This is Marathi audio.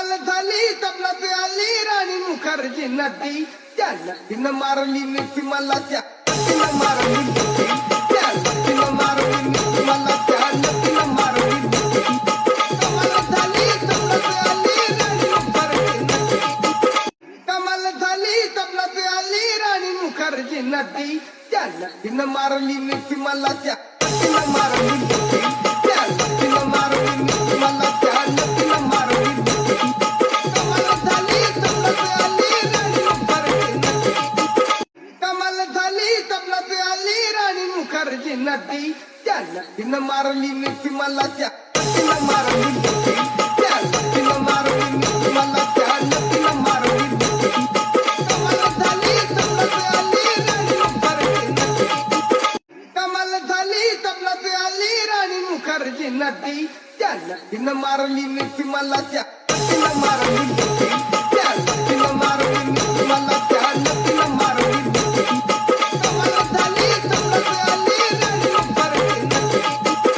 कमाल झाली तबलात आली राणी मुखर्जी नदी त्या नदीनं मारली मिठी मला त्या नदीनं मारली मिठी त्या नदीनं मारली मिठी मला त्या नदीनं मारली मिठी कमाल झाली तबलात आली राणी मुखर्जी नदी कमाल झाली तबलात आली राणी मुखर्जी नदी त्या नदीनं मारली मिठी मला त्या नदीनं मारली मिठी त्या नदीनं मारली मिठी मला त्या नदीनं मारली मुखर्जी नदी त्या नदीनं मारली मिठी मला त्या नदीनं मारली मिठी त्या नदीनं मारली मिठी मला त्या नदीनं मारली मिठी कमाल झाली तबलात आली राणी मुखर्जी नदी कमाल झाली तबलात आली राणी मुखर्जी नदी त्या नदीनं मारली मिठी मला त्या नदीनं मारली मिठी